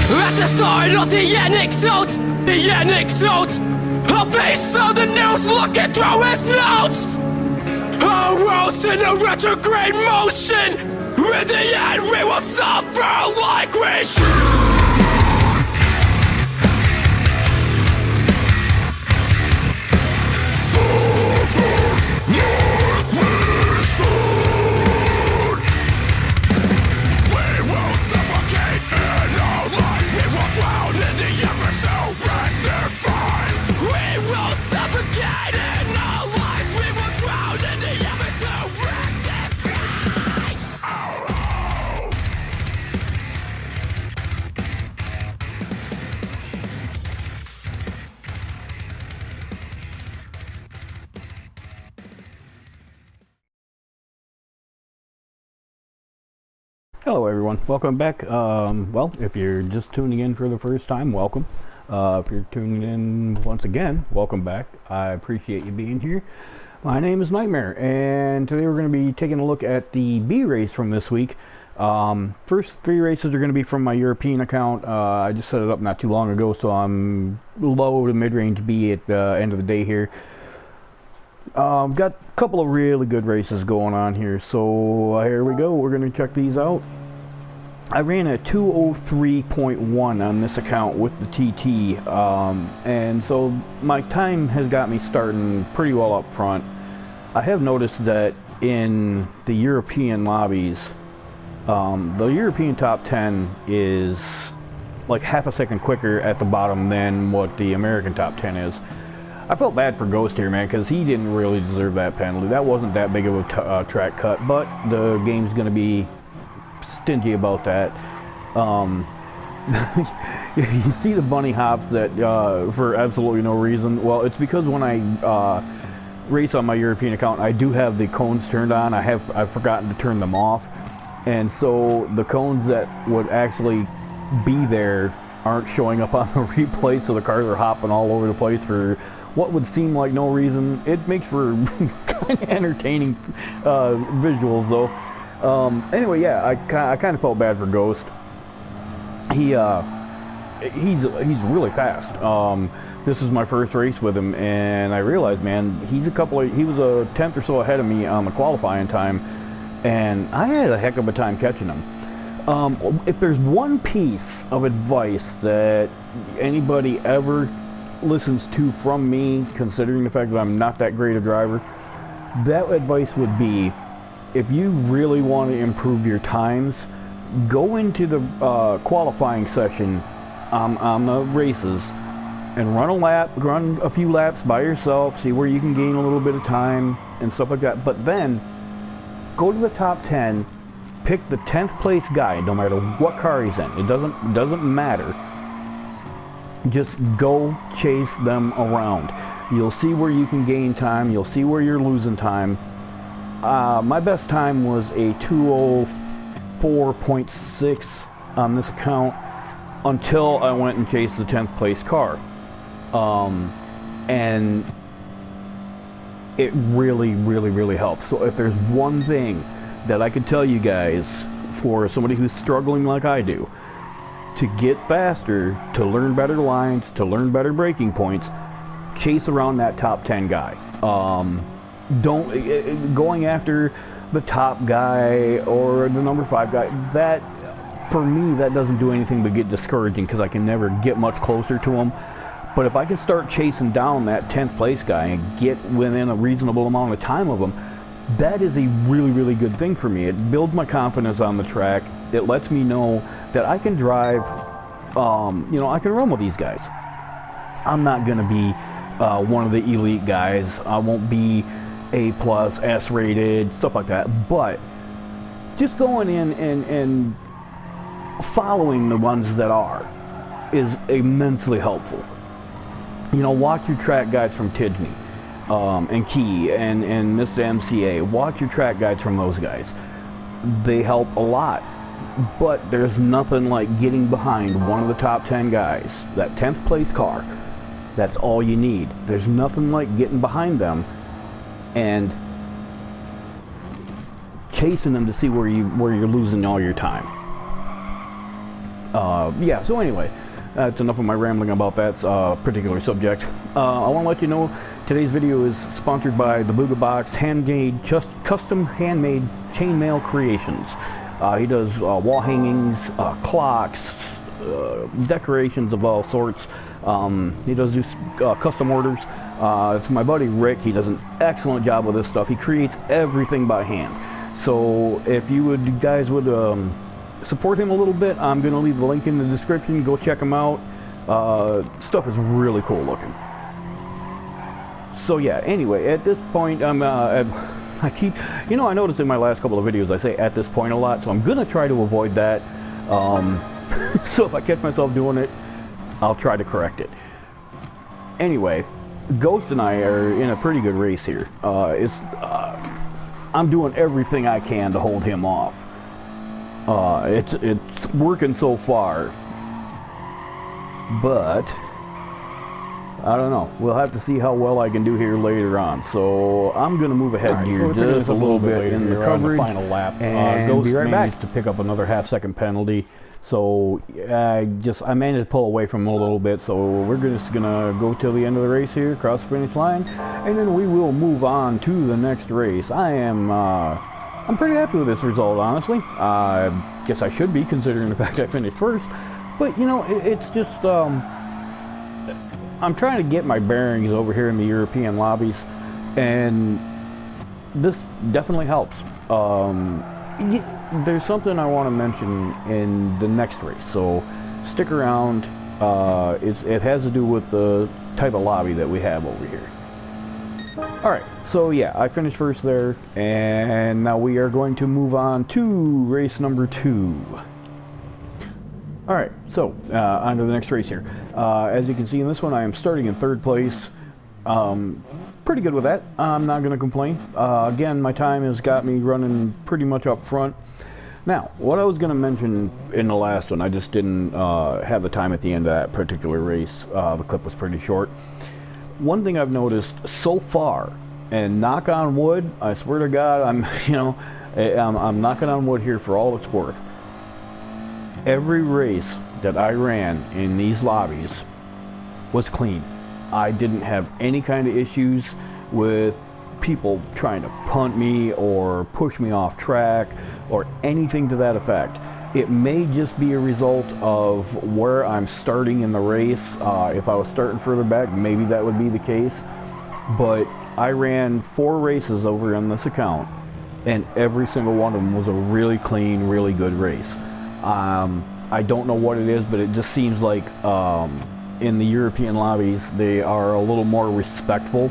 At the start of the anecdote, a face on the news looking through his notes. A rose in a retrograde motion. In the end, we will suffer like we should. Hello everyone, welcome back. Well, if you're just tuning in for the first time, welcome. If you're tuning in once again, welcome back. I appreciate you being here. My name is Knightmare, and today we're going to be taking a look at the B race from this week. First three races are going to be from my European account. I just set it up not too long ago, so I'm low to mid-range B at the end of the day here. Got a couple of really good races going on here, so here we go. We're going to check these out. I ran a 2:03.1 on this account with the TT, and so my time has got me starting pretty well up front. I have noticed that in the European lobbies, the European top 10 is like half a second quicker at the bottom than what the American top 10 is. I felt bad for Ghost here, man, because he didn't really deserve that penalty. That wasn't that big of a track cut, but the game's going to be stingy about that. You see the bunny hops that for absolutely no reason. Well, it's because when I race on my European account, I do have the cones turned on. I've forgotten to turn them off, and so the cones that would actually be there aren't showing up on the replay, so the cars are hopping all over the place for what would seem like no reason. It makes for kind of entertaining visuals, though. Anyway, yeah, I kind of felt bad for Ghost. He's really fast. This is my first race with him, and I realized, man, he was a tenth or so ahead of me on the qualifying time, and I had a heck of a time catching him. If there's one piece of advice that anybody ever listens to from me, considering the fact that I'm not that great a driver, that advice would be, if you really want to improve your times, go into the qualifying session on the races and run a few laps by yourself, see where you can gain a little bit of time and stuff like that. But then go to the top 10, pick the 10th place guy, no matter what car he's in. It doesn't matter. Just go chase them around. You'll see where you can gain time. You'll see where you're losing time. My best time was a 2:04.6 on this account until I went and chased the 10th place car. And it really, really, really helps. So if there's one thing that I could tell you guys, for somebody who's struggling like I do, to get faster, to learn better lines, to learn better braking points, chase around that top 10 guy. Going after the top guy or the number 5 guy, that, for me, that doesn't do anything but get discouraging, because I can never get much closer to him. But if I can start chasing down that 10th place guy and get within a reasonable amount of time of him, that is a really, really good thing for me. It builds my confidence on the track. It lets me know that I can drive, I can run with these guys. I'm not going to be one of the elite guys. I won't be A+, S rated, stuff like that. But just going in and following the ones that are is immensely helpful. Watch your track guides from Tidney. And Key and Mr. MCA. Watch your track guides from those guys. They help a lot. But there's nothing like getting behind one of the top 10 guys. That 10th place car. That's all you need. There's nothing like getting behind them and chasing them to see where you're losing all your time. Yeah, so anyway, that's enough of my rambling about that particular subject. I want to let you know today's video is sponsored by the Booga Box custom handmade chainmail creations. He does wall hangings, clocks, decorations of all sorts. He does do custom orders. It's my buddy Rick. He does an excellent job with this stuff. He creates everything by hand. So if you guys would support him a little bit, I'm going to leave the link in the description. Go check him out. Stuff is really cool looking. So yeah, anyway, at this point, I noticed in my last couple of videos I say at this point a lot, so I'm going to try to avoid that. So if I catch myself doing it, I'll try to correct it. Anyway, Ghost and I are in a pretty good race here. I'm doing everything I can to hold him off. It's working so far, but I don't know. We'll have to see how well I can do here later on. So I'm going to move ahead here just a little bit in the coverage, final lap, and Ghost be right back managed to pick up another half-second penalty. So I managed to pull away from him a little bit. So we're just going to go till the end of the race here, across the finish line, and then we will move on to the next race. I'm pretty happy with this result, honestly. I guess I should be, considering the fact I finished first. But, you know, it's just, I'm trying to get my bearings over here in the European lobbies, and this definitely helps. There's something I want to mention in the next race, so stick around. It has to do with the type of lobby that we have over here. Alright, so yeah, I finished first there, and now we are going to move on to race number 2. Alright, so on to the next race here. As you can see in this one, I am starting in 3rd place. Pretty good with that. I'm not going to complain. Again, my time has got me running pretty much up front. Now, what I was going to mention in the last one, I just didn't have the time at the end of that particular race. The clip was pretty short. One thing I've noticed so far, and knock on wood, I swear to God, I'm knocking on wood here for all it's worth. Every race that I ran in these lobbies was clean. I didn't have any kind of issues with people trying to punt me or push me off track or anything to that effect. It may just be a result of where I'm starting in the race. If I was starting further back, maybe that would be the case. But I ran 4 races over on this account, and every single one of them was a really clean, really good race. I don't know what it is, but it just seems like in the European lobbies, they are a little more respectful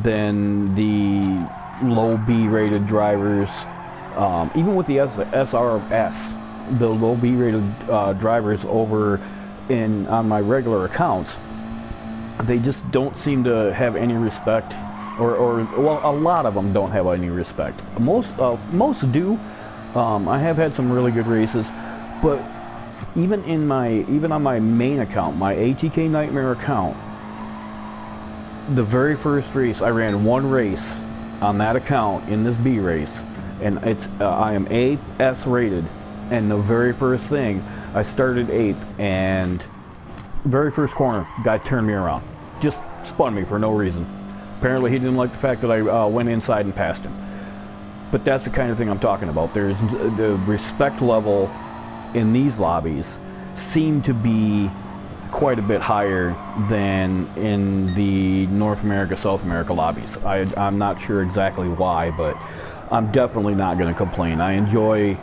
than the low B-rated drivers. Even with the SRS, the low B-rated drivers over on my regular accounts, they just don't seem to have any respect, or well, a lot of them don't have any respect. Most do. I have had some really good races, but even on my main account, my ATK Knightmare account, the very first race, I ran 1 race on that account in this B race, and I am AS rated, and the very first thing, I started 8th, and very first corner, guy turned me around, just spun me for no reason. Apparently he didn't like the fact that I went inside and passed him. But that's the kind of thing I'm talking about. There's the respect level in these lobbies seem to be quite a bit higher than in the North America, South America lobbies. I'm not sure exactly why, but I'm definitely not going to complain. I enjoy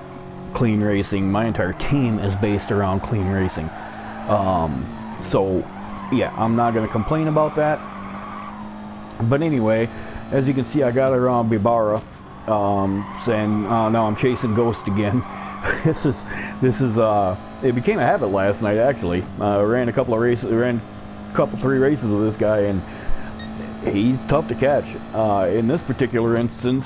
clean racing. My entire team is based around clean racing. So yeah, I'm not going to complain about that. But anyway, as you can see, I got around Bibara, saying now I'm chasing Ghost again. This is it became a habit last night, actually. Ran 3 races with this guy, and he's tough to catch. In this particular instance,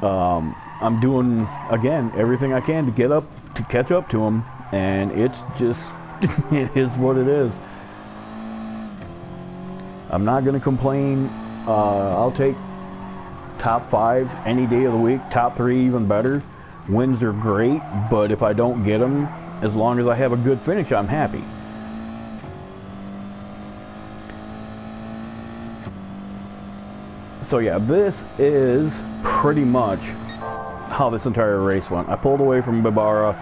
I'm doing, again, everything I can to catch up to him, and it's just, it is what it is. I'm not going to complain. I'll take top 5 any day of the week, top 3 even better. Wins are great, but if I don't get them, As long as I have a good finish, I'm happy. So yeah, this is pretty much how this entire race went. I pulled away from Barbara,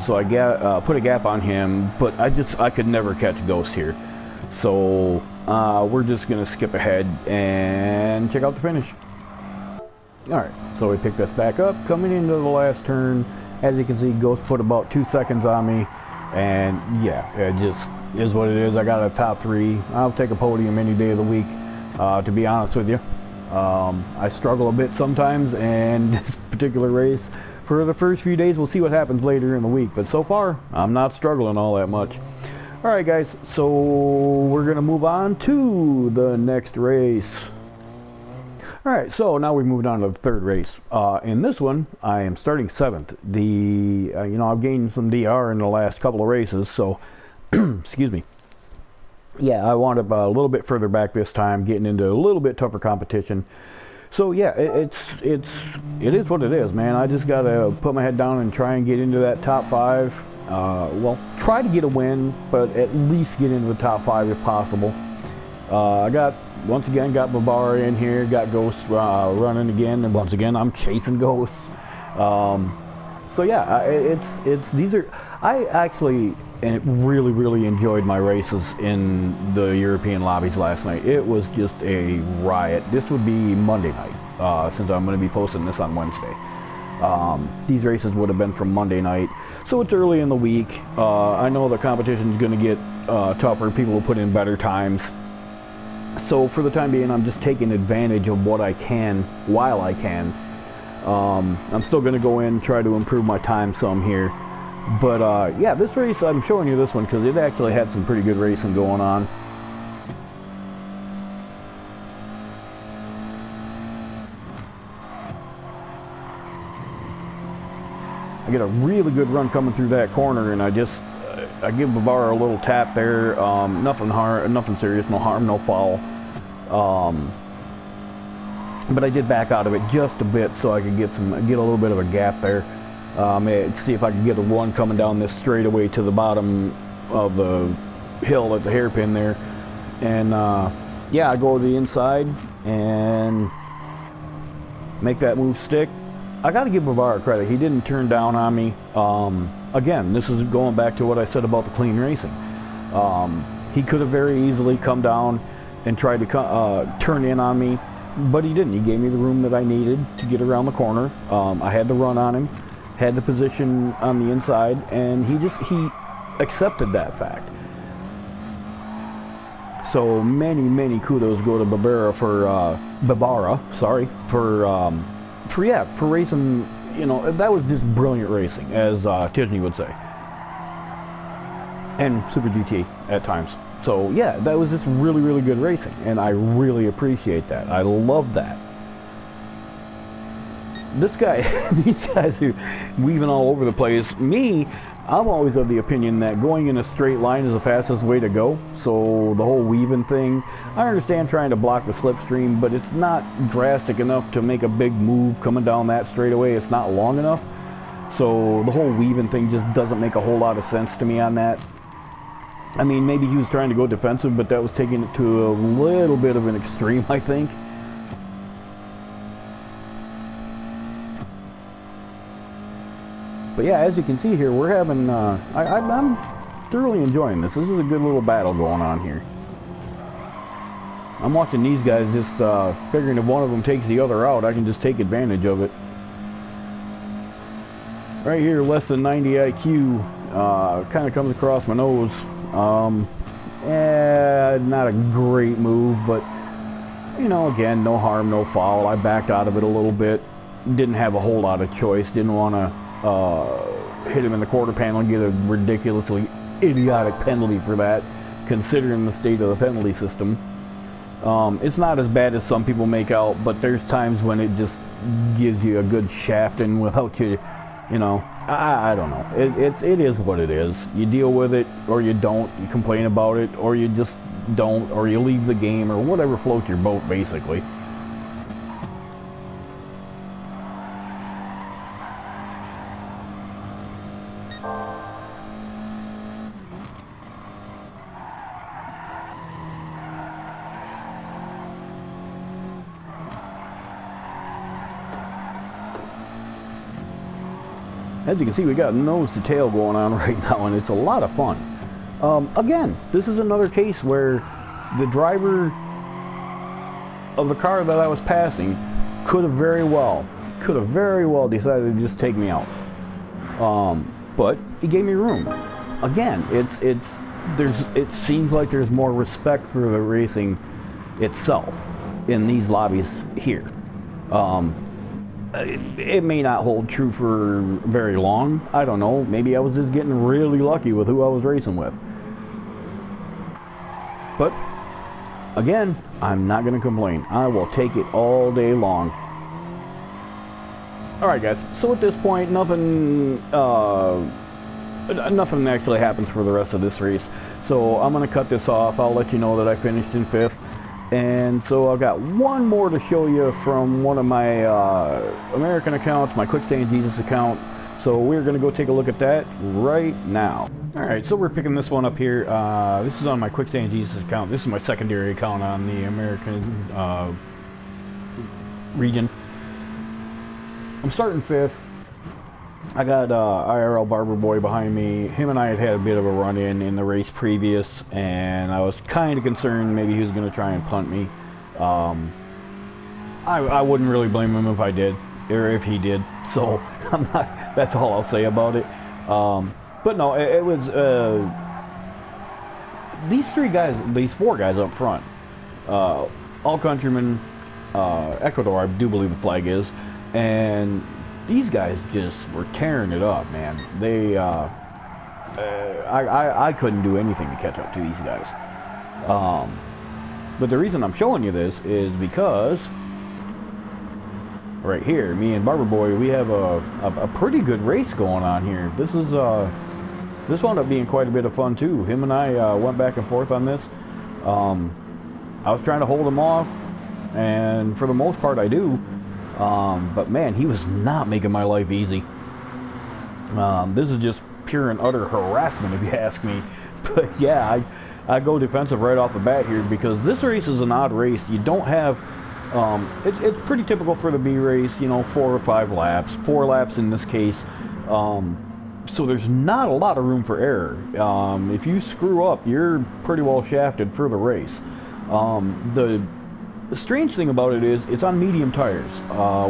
so I put a gap on him, but I could never catch Ghost here. So we're just gonna skip ahead and check out the finish. Alright, so we picked this back up, coming into the last turn. As you can see, Ghost put about 2 seconds on me, and yeah, it just is what it is. I got a top 3. I'll take a podium any day of the week, to be honest with you. I struggle a bit sometimes, and this particular race, for the first few days, we'll see what happens later in the week, but so far, I'm not struggling all that much. Alright guys, so we're going to move on to the next race. Alright, so now we've moved on to the third race. In this one, I am starting 7th. You know, I've gained some DR in the last couple of races, so, excuse me. Yeah, I wound up a little bit further back this time, getting into a little bit tougher competition. So yeah, it is what it is, man. I just gotta put my head down and try and get into that top 5. Well, try to get a win, but at least get into the top 5 if possible. Once again, got Barbara in here, got Ghost running again, and once again, I'm chasing Ghosts. So yeah, I actually really enjoyed my races in the European lobbies last night. It was just a riot. This would be Monday night, since I'm going to be posting this on Wednesday. These races would have been from Monday night, so it's early in the week. I know the competition is going to get tougher. People will put in better times. So for the time being, I'm just taking advantage of what I can while I can. I'm still going to go in and try to improve my time some here. But yeah, this race, I'm showing you this one because it actually had some pretty good racing going on. I get a really good run coming through that corner, and I give Barbara a little tap there. Nothing serious, no harm, no foul. But I did back out of it just a bit so I could get a little bit of a gap there. See if I could get a run coming down this straightaway to the bottom of the hill at the hairpin there. And yeah, I go to the inside and make that move stick. I got to give Barbara credit. He didn't turn down on me. Again, this is going back to what I said about the clean racing. He could have very easily come down and tried to turn in on me, but he didn't. He gave me the room that I needed to get around the corner. I had the run on him, had the position on the inside, and he accepted that fact. So many kudos go to Barbara for racing. You know, that was just brilliant racing, as Tisney would say, and Super GT at times. So yeah, that was just really good racing, and I really appreciate that. I love that. These guys are weaving all over the place. I'm always of the opinion that going in a straight line is the fastest way to go. So the whole weaving thing, I understand trying to block the slipstream, but it's not drastic enough to make a big move coming down that straightaway. It's not long enough. So the whole weaving thing just doesn't make a whole lot of sense to me on that. I mean, maybe he was trying to go defensive, but that was taking it to a little bit of an extreme, I think. But yeah, as you can see here, we're having, I'm thoroughly enjoying this. This is a good little battle going on here. I'm watching these guys just figuring if one of them takes the other out, I can just take advantage of it. Right here, less than 90 IQ, kind of comes across my nose. Not a great move, but, you know, again, no harm, no foul. I backed out of it a little bit. Didn't have a whole lot of choice. Didn't want to hit him in the quarter panel and get a ridiculously idiotic penalty for that, considering the state of the penalty system. It's not as bad as some people make out, but there's times when it just gives you a good shafting without you know, I don't know. It is what it is. You deal with it, or you don't. You complain about it, or you just don't, or you leave the game, or whatever floats your boat, basically. As you can see, we got nose to tail going on right now, and it's a lot of fun. Again, this is another case where the driver of the car that I was passing could have very well decided to just take me out. But he gave me room. Again, it seems like there's more respect for the racing itself in these lobbies here. It may not hold true for very long. I don't know. Maybe I was just getting really lucky with who I was racing with. But again, I'm not going to complain. I will take it all day long. Alright guys, so at this point, nothing actually happens for the rest of this race. So I'm going to cut this off. I'll let you know that I finished in 5th. And so I've got one more to show you from one of my American accounts, my Quick Stay in Jesus account. So we're going to go take a look at that right now. Alright, so we're picking this one up here. This is on my Quick Stay in Jesus account. This is my secondary account on the American region. I'm starting 5th. I got IRL Barber Boy behind me. Him and I had a bit of a run-in the race previous, and I was kind of concerned maybe he was going to try and punt me. I wouldn't really blame him if I did, or if he did. So I'm not. That's all I'll say about it. But no, it was these four guys up front, all countrymen, Ecuador, I do believe the flag is, and these guys just were tearing it up, man. They, I couldn't do anything to catch up to these guys. But the reason I'm showing you this is because right here, me and Barber Boy, we have a pretty good race going on here. This wound up being quite a bit of fun too. Him and I went back and forth on this. I was trying to hold him off, and for the most part I do. But man, he was not making my life easy. This is just pure and utter harassment if you ask me. But yeah, I go defensive right off the bat here because this race is an odd race. You don't have, it's pretty typical for the B race, you know, 4 or 5 laps, 4 laps in this case. So there's not a lot of room for error. If you screw up, you're pretty well shafted for the race. The strange thing about it is it's on medium tires.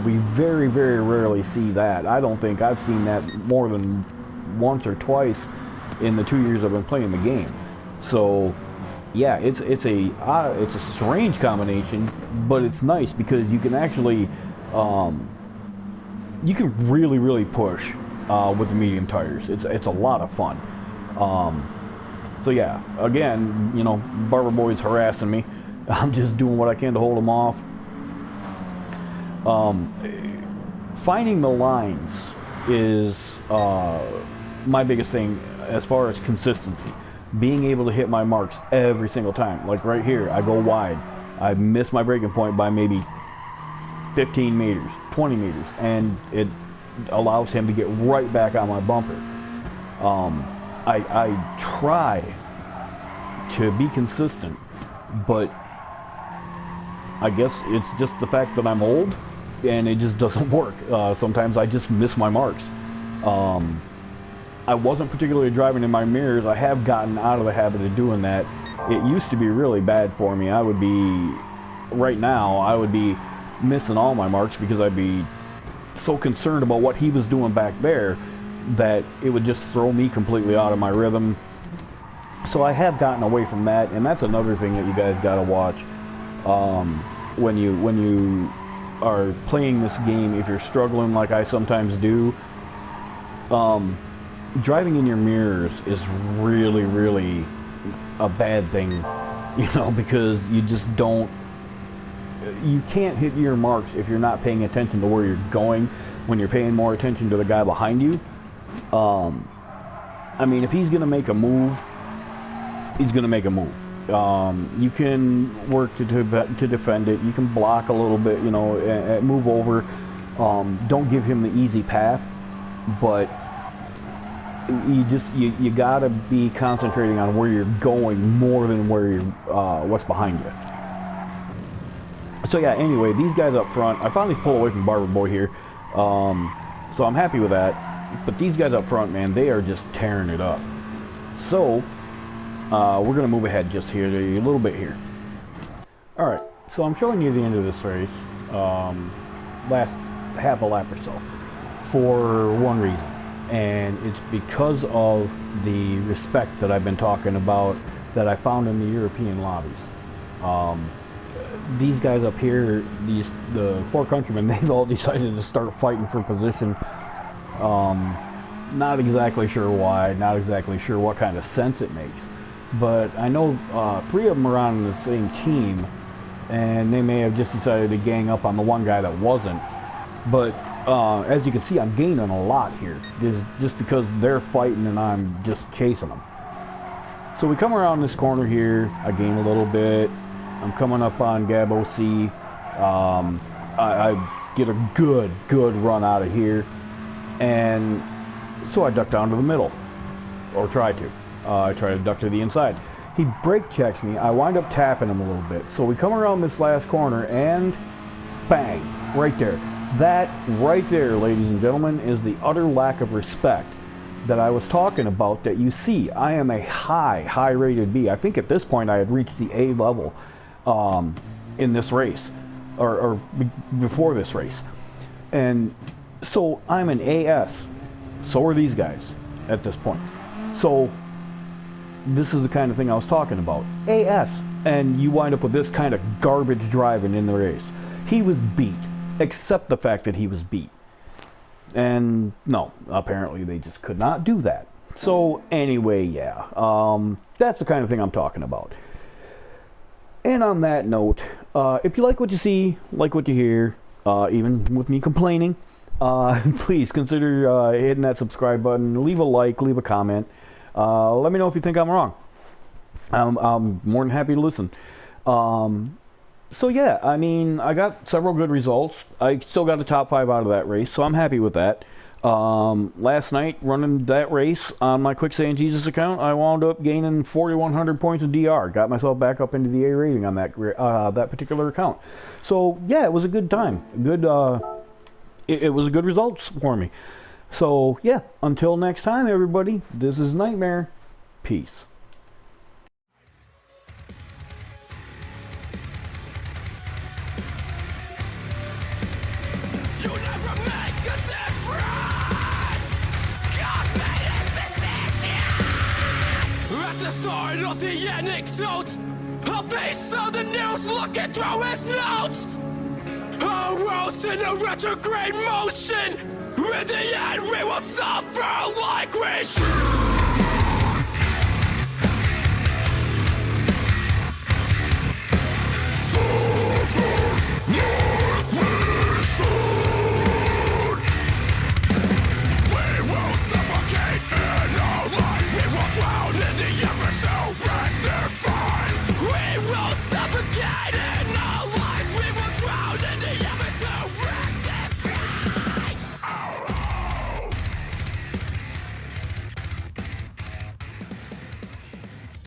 We very, very rarely see that. I don't think I've seen that more than once or twice in the 2 years I've been playing the game. So yeah, it's a strange combination, but it's nice because you can actually you can really push with the medium tires. It's a lot of fun. So yeah, again, you know, Barber Boy's harassing me. I'm just doing what I can to hold them off. Finding the lines is my biggest thing as far as consistency. Being able to hit my marks every single time. Like right here, I go wide. I miss my braking point by maybe 15 meters, 20 meters, and it allows him to get right back on my bumper. I try to be consistent, but I guess it's just the fact that I'm old and it just doesn't work. Sometimes I just miss my marks. I wasn't particularly driving in my mirrors. I have gotten out of the habit of doing that. It used to be really bad for me. Right now, I would be missing all my marks because I'd be so concerned about what he was doing back there that it would just throw me completely out of my rhythm. So I have gotten away from that, and that's another thing that you guys gotta watch. When you are playing this game, if you're struggling like I sometimes do, driving in your mirrors is really a bad thing, you know, because you can't hit your marks if you're not paying attention to where you're going when you're paying more attention to the guy behind you. I mean, if he's gonna make a move, he's gonna make a move. You can work to defend it. You can block a little bit, you know, and move over. Don't give him the easy path, but you gotta be concentrating on where you're going more than where you're what's behind you. So yeah, anyway, these guys up front, I finally pulled away from Barber Boy here, so I'm happy with that. But these guys up front, man, they are just tearing it up. So, we're going to move ahead just here, a little bit here. Alright, so I'm showing you the end of this race, last half a lap or so, for one reason. And it's because of the respect that I've been talking about that I found in the European lobbies. These guys up here, the four countrymen, they've all decided to start fighting for position. Not exactly sure why, not exactly sure what kind of sense it makes. But I know 3 of them are on the same team, and they may have just decided to gang up on the one guy that wasn't. But as you can see, I'm gaining a lot here, just because they're fighting and I'm just chasing them. So we come around this corner here, I gain a little bit. I'm coming up on Gab OC. I get a good run out of here, and so I duck down to the middle, or try to. I try to duck to the inside. He brake checks me. I wind up tapping him a little bit. So we come around this last corner, and bang, right there. That right there, ladies and gentlemen, is the utter lack of respect that I was talking about that you see. I am a high rated B. I think at this point I had reached the A level in this race, or before this race. And so I'm an AS. So are these guys at this point. So this is the kind of thing I was talking about. AS. And you wind up with this kind of garbage driving in the race. He was beat. Except the fact that he was beat. And no, apparently they just could not do that. So anyway, yeah, that's the kind of thing I'm talking about. And on that note, if you like what you see, like what you hear, even with me complaining, please consider hitting that subscribe button, leave a like, leave a comment. Let me know if you think I'm wrong. I'm more than happy to listen. So yeah, I mean, I got several good results. I still got a top 5 out of that race, so I'm happy with that. Last night, running that race on my Quick Saying Jesus account, I wound up gaining 4,100 points of DR. Got myself back up into the A rating on that that particular account. So yeah, it was a good time. Good. It was a good results for me. So yeah, until next time, everybody. This is Knightmare. Peace. You never make a difference! God made his decision! At the start of the anecdote, a face on the news looking through his notes! A rose in a retrograde motion! In the end, we will suffer like we should!